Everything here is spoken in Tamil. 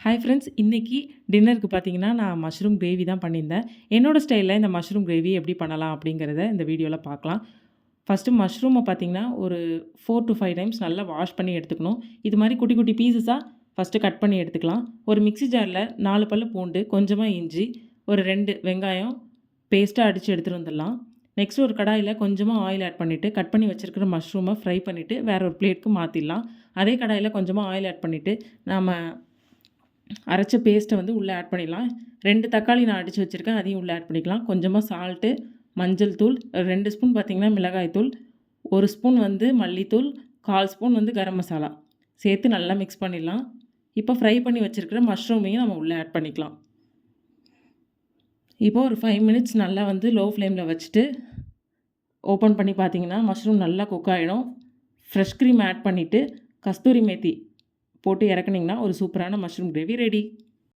ஹாய் ஃப்ரெண்ட்ஸ், இன்னைக்கு டின்னருக்கு பார்த்தீங்கன்னா, நான் மஷ்ரூம் கிரேவி தான் பண்ணியிருந்தேன். என்னோட ஸ்டைல்ல இந்த மஷ்ரூம் கிரேவி எப்படி பண்ணலாம் அப்படிங்கிறத இந்த வீடியோல பார்க்கலாம். ஃபர்ஸ்ட்டு மஷ்ரூம பார்த்தீங்கன்னா, ஒரு 4 to 5 டைம்ஸ் நல்லா வாஷ் பண்ணி எடுத்துக்கணும். இது மாரி குட்டி குட்டி பீஸஸா ஃபர்ஸ்ட்டு கட் பண்ணி எடுத்துக்கலாம். ஒரு மிக்ஸி ஜார்ல 4 பல்லு பூண்டு, கொஞ்சமா இஞ்சி, ஒரு 2 வெங்காயம் பேஸ்ட்டா அடிச்சு எடுத்துட்டு வந்துடலாம். நெக்ஸ்ட் ஒரு கடாயில கொஞ்சமா ஆயில் ஆட் பண்ணிட்டு, கட் பண்ணி வச்சிருக்கிற மஷ்ரூம ஃப்ரை பண்ணிட்டு, வேற ஒரு பிளேட்க்கு மாத்திடலாம். அதே கடாயில கொஞ்சமா ஆயில் ஆட் பண்ணிட்டு, நாம அரைச்ச பேஸ்ட்டை வந்து உள்ளே ஆட் பண்ணிடலாம். 2 தக்காளி நான் அடித்து வச்சுருக்கேன், அதையும் உள்ளே ஆட் பண்ணிக்கலாம். கொஞ்சமாக சால்ட்டு, மஞ்சள் தூள், 2 ஸ்பூன் பார்த்திங்கன்னா மிளகாய் தூள், 1 ஸ்பூன் வந்து மல்லித்தூள், 1/4 ஸ்பூன் வந்து கரம் மசாலா சேர்த்து நல்லா மிக்ஸ் பண்ணிடலாம். இப்போ ஃப்ரை பண்ணி வச்சுருக்கிற மஷ்ரூமையும் நம்ம உள்ளே ஆட் பண்ணிக்கலாம். இப்போ ஒரு 5 மினிட்ஸ் நல்லா வந்து லோ ஃப்ளேமில் வச்சுட்டு ஓப்பன் பண்ணி பார்த்தீங்கன்னா மஷ்ரூம் நல்லா குக் ஆகிடும். ஃப்ரெஷ் க்ரீம் ஆட் பண்ணிவிட்டு கஸ்தூரி மேத்தி போட்டு இறக்குனிங்கன்னா ஒரு சூப்பரான மஷ்ரூம் கிரேவி ரெடி.